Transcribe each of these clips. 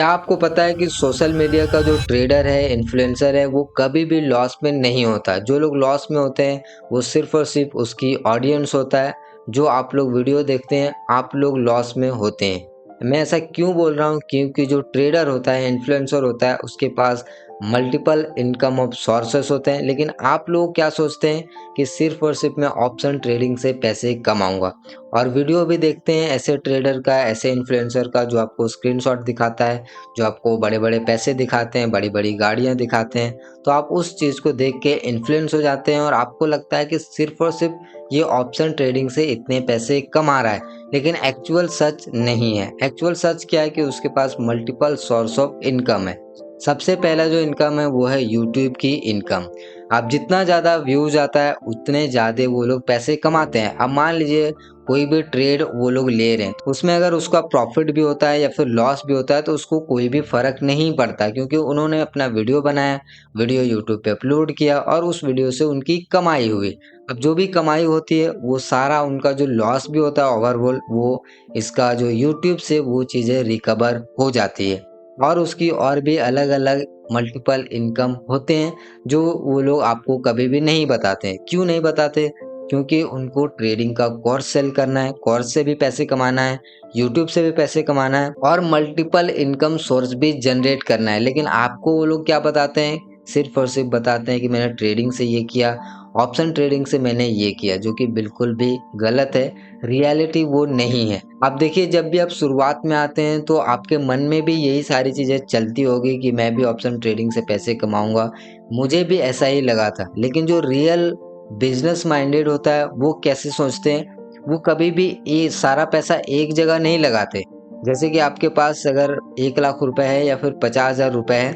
क्या आपको पता है कि सोशल मीडिया का जो ट्रेडर है, इन्फ्लुएंसर है, वो कभी भी लॉस में नहीं होता। जो लोग लॉस में होते हैं वो सिर्फ और सिर्फ उसकी ऑडियंस होता है। जो आप लोग वीडियो देखते हैं, आप लोग लॉस में होते हैं। मैं ऐसा क्यों बोल रहा हूँ? क्योंकि जो ट्रेडर होता है, इन्फ्लुएंसर होता है, उसके पास मल्टीपल इनकम ऑफ सोर्सेस होते हैं। लेकिन आप लोग क्या सोचते हैं कि सिर्फ और सिर्फ मैं ऑप्शन ट्रेडिंग से पैसे कमाऊंगा। और वीडियो भी देखते हैं ऐसे ट्रेडर का, ऐसे इन्फ्लुएंसर का, जो आपको स्क्रीनशॉट दिखाता है, जो आपको बड़े-बड़े पैसे दिखाते हैं, बड़ी-बड़ी गाड़ियाँ दिखाते हैं, तो आप उस चीज़ को देख के इन्फ्लुएंस हो जाते हैं और आपको लगता है कि सिर्फ़ और सिर्फ़ ये ऑप्शन ट्रेडिंग से इतने पैसे कमा रहा है। लेकिन एक्चुअल सच नहीं है। एक्चुअल सच क्या है कि उसके पास मल्टीपल सोर्स ऑफ इनकम है। सबसे पहला जो इनकम है वो है यूट्यूब की इनकम। अब जितना ज़्यादा व्यूज़ आता है उतने ज़्यादा वो लोग पैसे कमाते हैं। अब मान लीजिए कोई भी ट्रेड वो लोग ले रहे हैं, तो उसमें अगर उसका प्रॉफिट भी होता है या फिर लॉस भी होता है तो उसको कोई भी फ़र्क नहीं पड़ता, क्योंकि उन्होंने अपना वीडियो बनाया, वीडियो यूट्यूब पे अपलोड किया और उस वीडियो से उनकी कमाई हुई। अब जो भी कमाई होती है वो सारा उनका जो लॉस भी होता है ओवरऑल, वो इसका जो यूट्यूब से वो चीज़ें रिकवर हो जाती है। और उसकी और भी अलग-अलग मल्टीपल इनकम होते हैं जो वो लोग आपको कभी भी नहीं बताते हैं। क्यों नहीं बताते? क्योंकि उनको ट्रेडिंग का कोर्स सेल करना है, कोर्स से भी पैसे कमाना है, यूट्यूब से भी पैसे कमाना है और मल्टीपल इनकम सोर्स भी जनरेट करना है। लेकिन आपको वो लोग क्या बताते हैं? सिर्फ़ और सिर्फ़ बताते हैं कि मैंने ट्रेडिंग से ये किया, ऑप्शन ट्रेडिंग से मैंने ये किया, जो कि बिल्कुल भी गलत है। रियलिटी वो नहीं है। आप देखिए, जब भी आप शुरुआत में आते हैं तो आपके मन में भी यही सारी चीज़ें चलती होगी कि मैं भी ऑप्शन ट्रेडिंग से पैसे कमाऊँगा। मुझे भी ऐसा ही लगा था। लेकिन जो रियल बिजनेस माइंडेड होता है वो कैसे सोचते हैं? वो कभी भी ये सारा पैसा एक जगह नहीं लगाते। जैसे कि आपके पास अगर 1 लाख रुपए है या फिर 50,000 रुपए है,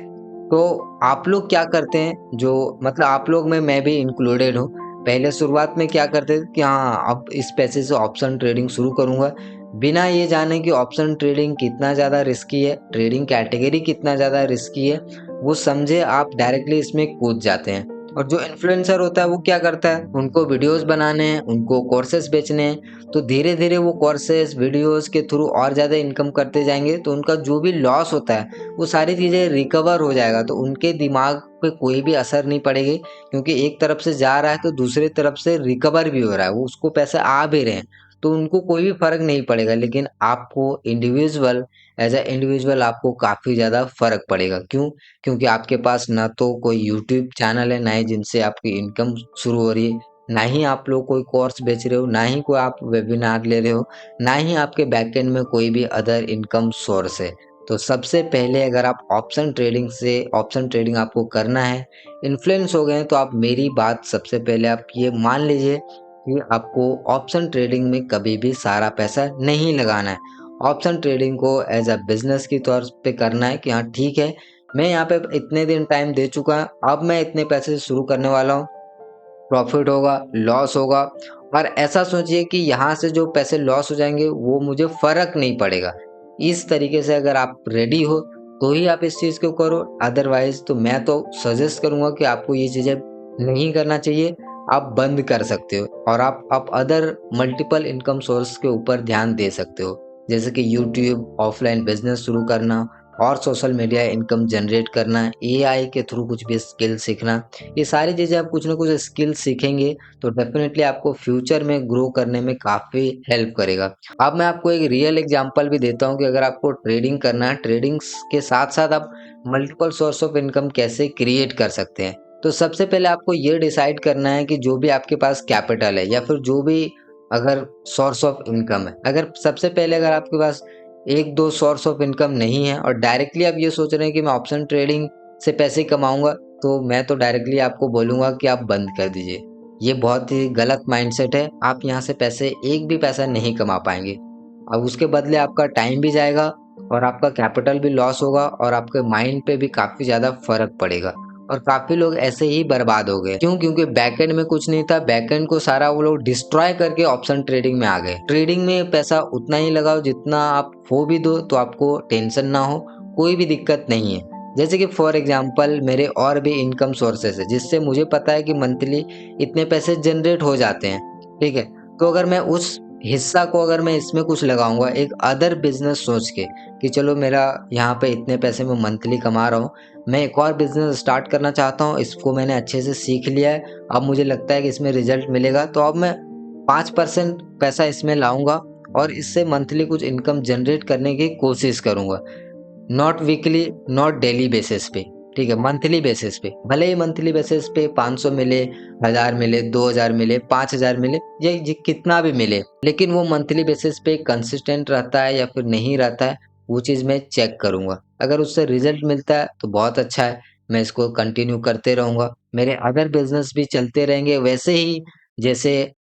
तो आप लोग क्या करते हैं, जो मतलब आप लोग में मैं भी इंक्लूडेड हूँ। पहले शुरुआत में क्या करते थे कि हाँ, अब इस पैसे से ऑप्शन ट्रेडिंग शुरू करूँगा, बिना ये जाने कि ऑप्शन ट्रेडिंग कितना ज़्यादा रिस्की है, ट्रेडिंग कैटेगरी कितना ज़्यादा रिस्की है, वो समझे आप डायरेक्टली इसमें कूद जाते हैं। और जो इन्फ्लुएंसर होता है वो क्या करता है, उनको वीडियोस बनाने हैं, उनको कोर्सेज बेचने हैं, तो धीरे धीरे वो कोर्सेज वीडियोस के थ्रू और ज़्यादा इनकम करते जाएंगे, तो उनका जो भी लॉस होता है वो सारी चीज़ें रिकवर हो जाएगा। तो उनके दिमाग पे कोई भी असर नहीं पड़ेगी, क्योंकि एक तरफ से जा रहा है तो दूसरी तरफ से रिकवर भी हो रहा है, वो उसको पैसे आ भी रहे हैं, तो उनको कोई भी फर्क नहीं पड़ेगा। लेकिन आपको इंडिविजुअल, एज अ इंडिविजुअल आपको काफ़ी ज़्यादा फर्क पड़ेगा। क्यों? क्योंकि आपके पास ना तो कोई यूट्यूब चैनल है, ना ही जिनसे आपकी इनकम शुरू हो रही है, ना ही आप लोग कोई कोर्स बेच रहे हो, ना ही कोई आप वेबिनार ले रहे हो, ना ही आपके बैकएंड में कोई भी अदर इनकम सोर्स है। तो सबसे पहले अगर आप ऑप्शन ट्रेडिंग आपको करना है, इन्फ्लुएंस हो गए हैं, तो आप मेरी बात सबसे पहले आप ये मान लीजिए कि आपको ऑप्शन ट्रेडिंग में कभी भी सारा पैसा नहीं लगाना है। ऑप्शन ट्रेडिंग को एज अ बिजनेस की तौर पे करना है कि हाँ ठीक है, मैं यहाँ पे इतने दिन टाइम दे चुका, अब मैं इतने पैसे से शुरू करने वाला हूँ। प्रॉफिट होगा, लॉस होगा, और ऐसा सोचिए कि यहाँ से जो पैसे लॉस हो जाएँगे वो मुझे फ़र्क नहीं पड़ेगा। इस तरीके से अगर आप रेडी हो तो ही आप इस चीज़ को करो, अदरवाइज़ तो मैं तो सजेस्ट करूँगा कि आपको ये चीज़ें नहीं करना चाहिए। आप बंद कर सकते हो और आप अदर मल्टीपल इनकम सोर्स के ऊपर ध्यान दे सकते हो। जैसे कि यूट्यूब, ऑफ़लाइन बिज़नेस शुरू करना और सोशल मीडिया इनकम जनरेट करना, एआई के थ्रू कुछ भी स्किल सीखना। ये सारी चीज़ें आप कुछ ना कुछ स्किल सीखेंगे तो डेफ़िनेटली आपको फ्यूचर में ग्रो करने में काफ़ी हेल्प करेगा। अब मैं आपको एक रियल एग्ज़ाम्पल भी देता हूँ कि अगर आपको ट्रेडिंग करना है, ट्रेडिंग के साथ-साथ आप मल्टीपल सोर्स ऑफ इनकम कैसे क्रिएट कर सकते हैं। तो सबसे पहले आपको ये डिसाइड करना है कि जो भी आपके पास कैपिटल है या फिर जो भी अगर सोर्स ऑफ इनकम है, अगर सबसे पहले अगर आपके पास 1-2 सोर्स ऑफ इनकम नहीं है और डायरेक्टली आप ये सोच रहे हैं कि मैं ऑप्शन ट्रेडिंग से पैसे कमाऊँगा, तो मैं तो डायरेक्टली आपको बोलूँगा कि आप बंद कर दीजिए। ये बहुत ही गलत माइंडसेट है, आप यहाँ से पैसे एक भी पैसा नहीं कमा पाएँगे। अब उसके बदले आपका टाइम भी जाएगा और आपका कैपिटल भी लॉस होगा और आपके माइंड पे भी काफ़ी ज़्यादा फ़र्क पड़ेगा और काफ़ी लोग ऐसे ही बर्बाद हो गए। क्यों? क्योंकि बैकएंड में कुछ नहीं था, बैकएंड को सारा वो लोग डिस्ट्रॉय करके ऑप्शन ट्रेडिंग में आ गए। ट्रेडिंग में पैसा उतना ही लगाओ जितना आप खो भी दो तो आपको टेंशन ना हो, कोई भी दिक्कत नहीं है। जैसे कि फॉर एग्जांपल मेरे और भी इनकम सोर्सेस है जिससे मुझे पता है कि मंथली इतने पैसे जनरेट हो जाते हैं, ठीक है? तो अगर मैं उस हिस्सा को अगर मैं इसमें कुछ लगाऊंगा एक अदर बिजनेस सोच के कि चलो मेरा यहाँ पे इतने पैसे में मंथली कमा रहा हूँ, मैं एक और बिजनेस स्टार्ट करना चाहता हूँ, इसको मैंने अच्छे से सीख लिया है, अब मुझे लगता है कि इसमें रिजल्ट मिलेगा, तो अब मैं 5% पैसा इसमें लाऊंगा और इससे मंथली कुछ इनकम जनरेट करने की कोशिश करूंगा। Not weekly, not daily basis पे, ठीक है, मंथली बेसिस पे। भले ही मंथली बेसिस पे 500 मिले, 1000 मिले, 2000 मिले, 5000 मिले, ये कितना भी मिले, लेकिन वो मंथली बेसिस पे कंसिस्टेंट रहता है या फिर नहीं रहता है, वो चीज़ मैं चेक करूंगा। अगर उससे रिजल्ट मिलता है तो बहुत अच्छा है, मैं इसको कंटिन्यू करते रहूंगा, मेरे अदर बिजनेस भी चलते रहेंगे वैसे ही जैसे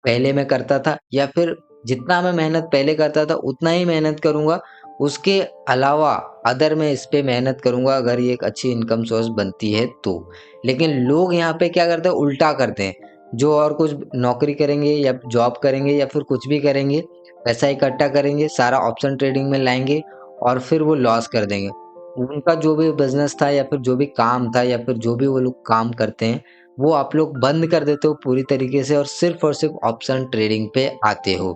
पहले मैं करता था, या फिर जितना मैं मेहनत पहले करता था उतना ही मेहनत करूंगा, उसके अलावा अदर मैं इस पे मेहनत करूंगा अगर ये एक अच्छी इनकम सोर्स बनती है तो। लेकिन लोग यहाँ पे क्या करते हैं, उल्टा करते हैं, जो और कुछ नौकरी करेंगे या जॉब करेंगे या फिर कुछ भी करेंगे, पैसा इकट्ठा करेंगे, सारा ऑप्शन ट्रेडिंग में लाएंगे और फिर वो लॉस कर देंगे। उनका जो भी बिजनेस था या फिर जो भी काम था या फिर जो भी वो लोग काम करते हैं, वो आप लोग बंद कर देते हो पूरी तरीके से और सिर्फ ऑप्शन ट्रेडिंग पे आते हो।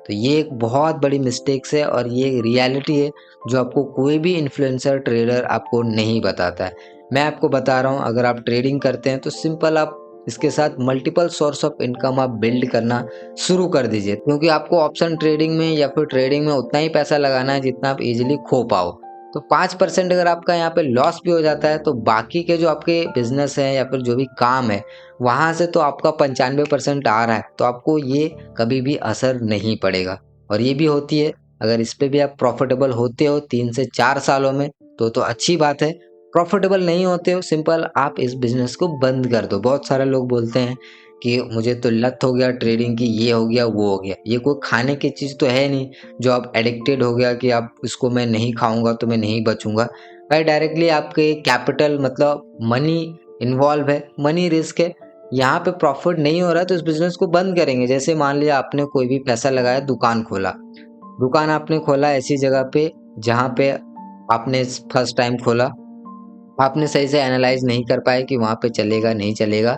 तो ये एक बहुत बड़ी मिस्टेक्स है और ये रियलिटी है जो आपको कोई भी इन्फ्लुएंसर ट्रेडर आपको नहीं बताता है। मैं आपको बता रहा हूँ, अगर आप ट्रेडिंग करते हैं तो सिंपल आप इसके साथ मल्टीपल सोर्स ऑफ इनकम आप बिल्ड करना शुरू कर दीजिए, क्योंकि आपको ऑप्शन ट्रेडिंग में या फिर ट्रेडिंग में उतना ही पैसा लगाना है जितना आप इजीली खो पाओ। तो 5% अगर आपका यहाँ पे लॉस भी हो जाता है तो बाकी के जो आपके बिजनेस है या फिर जो भी काम है वहां से तो आपका 95% आ रहा है, तो आपको ये कभी भी असर नहीं पड़ेगा। और ये भी होती है, अगर इस पे भी आप प्रॉफिटेबल होते हो 3 से 4 सालों में तो अच्छी बात है। प्रॉफिटेबल नहीं होते हो, सिंपल आप इस बिजनेस को बंद कर दो। बहुत सारे लोग बोलते हैं कि मुझे तो लत हो गया ट्रेडिंग की, ये हो गया वो हो गया। ये कोई खाने की चीज़ तो है नहीं जो आप एडिक्टेड हो गया कि आप इसको मैं नहीं खाऊंगा तो मैं नहीं बचूंगा। भाई डायरेक्टली आपके कैपिटल मतलब मनी इन्वॉल्व है, मनी रिस्क है, यहाँ पे प्रॉफिट नहीं हो रहा है तो इस बिजनेस को बंद करेंगे। जैसे मान लिया आपने कोई भी पैसा लगाया, दुकान खोला, दुकान आपने खोला ऐसी जगह पे जहाँ पे आपने फर्स्ट टाइम खोला, आपने सही से एनालाइज नहीं कर पाए कि वहाँ पे चलेगा नहीं चलेगा,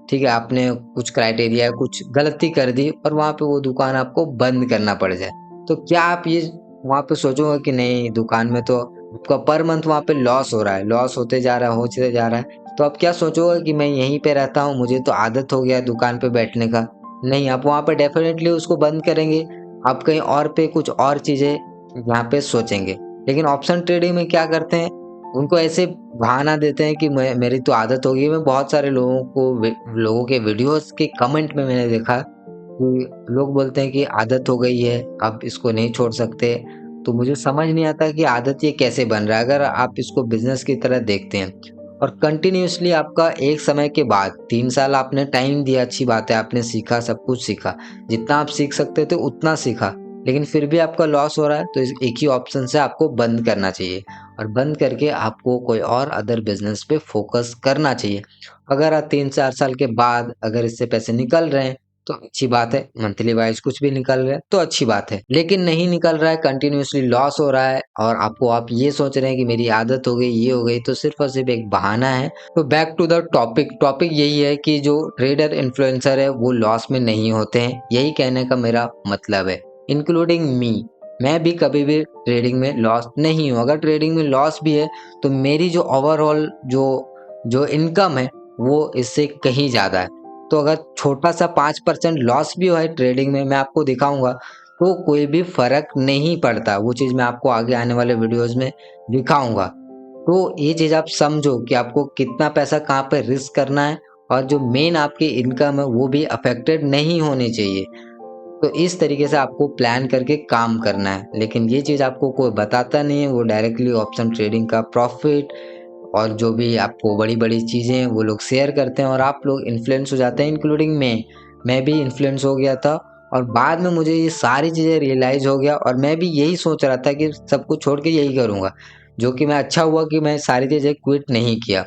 ठीक है, आपने कुछ क्राइटेरिया कुछ गलती कर दी और वहाँ पे वो दुकान आपको बंद करना पड़ जाए, तो क्या आप ये वहाँ पे सोचोगे कि नहीं दुकान में तो आपका पर मंथ वहाँ पे लॉस हो रहा है, लॉस होते जा रहा है, होते जा रहा है, तो आप क्या सोचोगे कि मैं यहीं पे रहता हूँ, मुझे तो आदत हो गया है दुकान पे बैठने का। नहीं, आप वहाँ पे डेफिनेटली उसको बंद करेंगे, आप कहीं और पे कुछ और चीजें यहाँ पे सोचेंगे। लेकिन ऑप्शन ट्रेडिंग में क्या करते हैं, उनको ऐसे बहाना देते हैं कि मेरी तो आदत हो गई। मैं बहुत सारे लोगों के वीडियोस के कमेंट में मैंने देखा कि लोग बोलते हैं कि आदत हो गई है, अब इसको नहीं छोड़ सकते। तो मुझे समझ नहीं आता कि आदत ये कैसे बन रहा है। अगर आप इसको बिजनेस की तरह देखते हैं और कंटिन्यूअसली आपका एक समय के बाद 3 साल आपने टाइम दिया, अच्छी बात है, आपने सीखा, सब कुछ सीखा, जितना आप सीख सकते थे उतना सीखा, लेकिन फिर भी आपका लॉस हो रहा है, तो इस एक ही ऑप्शन से आपको बंद करना चाहिए और बंद करके आपको कोई और अदर बिजनेस पे फोकस करना चाहिए। अगर आप 3-4 साल के बाद अगर इससे पैसे निकल रहे हैं तो अच्छी बात है, मंथली वाइज कुछ भी निकल रहा है तो अच्छी बात है, लेकिन नहीं निकल रहा है, कंटिन्यूअसली लॉस हो रहा है और आप ये सोच रहे हैं कि मेरी आदत हो गई, ये हो गई, तो सिर्फ और सिर्फ एक बहाना है। तो बैक टू द टॉपिक यही है कि जो ट्रेडर इन्फ्लुएंसर है वो लॉस में नहीं होते हैं, यही कहने का मेरा मतलब है, इंक्लूडिंग मी। मैं भी कभी भी ट्रेडिंग में लॉस नहीं हूँ। अगर ट्रेडिंग में लॉस भी है तो मेरी जो ओवरऑल जो जो इनकम है वो इससे कहीं ज़्यादा है। तो अगर छोटा सा 5% लॉस भी हो है ट्रेडिंग में, मैं आपको दिखाऊंगा, तो कोई भी फर्क नहीं पड़ता। वो चीज़ मैं आपको आगे आने वाले वीडियोस में दिखाऊंगा। तो ये चीज़ आप समझो कि आपको कितना पैसा कहाँ पे रिस्क करना है और जो मेन आपकी इनकम है वो भी अफेक्टेड नहीं होनी चाहिए। तो इस तरीके से आपको प्लान करके काम करना है, लेकिन ये चीज़ आपको कोई बताता नहीं है। वो डायरेक्टली ऑप्शन ट्रेडिंग का प्रॉफिट और जो भी आपको बड़ी-बड़ी चीज़ें हैं वो लोग शेयर करते हैं और आप लोग इन्फ्लुएंस हो जाते हैं, इंक्लूडिंग मैं भी इन्फ्लुएंस हो गया था और बाद में मुझे ये सारी चीज़ें रियलाइज़ हो गया और मैं भी यही सोच रहा था कि सब कुछ छोड़ के यही करूँगा, जो कि मैं अच्छा हुआ कि मैं सारी चीज़ें क्विट नहीं किया।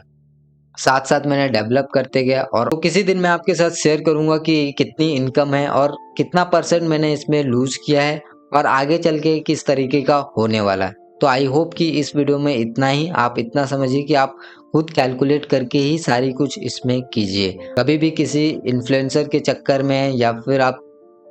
साथ-साथ मैंने डेवलप करते गया और तो किसी दिन मैं आपके साथ शेयर करूँगा कि कितनी इनकम है और कितना परसेंट मैंने इसमें लूज़ किया है और आगे चल के किस तरीके का होने वाला है। तो आई होप कि इस वीडियो में इतना ही, आप इतना समझिए कि आप खुद कैलकुलेट करके ही सारी कुछ इसमें कीजिए। कभी भी किसी इन्फ्लुएंसर के चक्कर में या फिर आप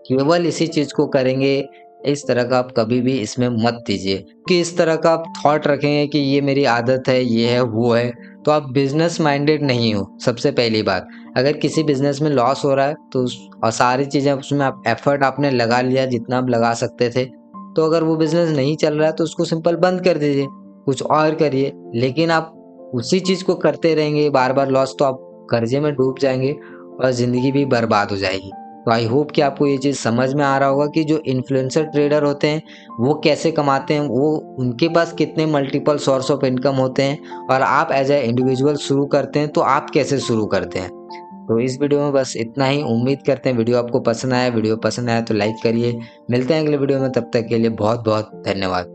केवल इसी चीज़ को करेंगे, इस तरह का आप कभी भी इसमें मत दीजिए कि इस तरह का आप थॉट रखेंगे कि ये मेरी आदत है, ये है, वो है, तो आप बिजनेस माइंडेड नहीं हो। सबसे पहली बात, अगर किसी बिजनेस में लॉस हो रहा है तो और सारी चीज़ें उसमें आप एफर्ट आपने लगा लिया जितना आप लगा सकते थे, तो अगर वो बिजनेस नहीं चल रहा है तो उसको सिंपल बंद कर दीजिए, कुछ और करिए। लेकिन आप उसी चीज़ को करते रहेंगे बार बार लॉस, तो आप कर्जे में डूब जाएंगे और ज़िंदगी भी बर्बाद हो जाएगी। तो आई होप कि आपको ये चीज़ समझ में आ रहा होगा कि जो इन्फ्लुएंसर ट्रेडर होते हैं वो कैसे कमाते हैं, वो उनके पास कितने मल्टीपल सोर्स ऑफ इनकम होते हैं, और आप एज ए इंडिविजुअल शुरू करते हैं तो आप कैसे शुरू करते हैं। तो इस वीडियो में बस इतना ही। उम्मीद करते हैं वीडियो आपको पसंद आया। वीडियो पसंद आया तो लाइक करिए। मिलते हैं अगले वीडियो में, तब तक के लिए बहुत बहुत धन्यवाद।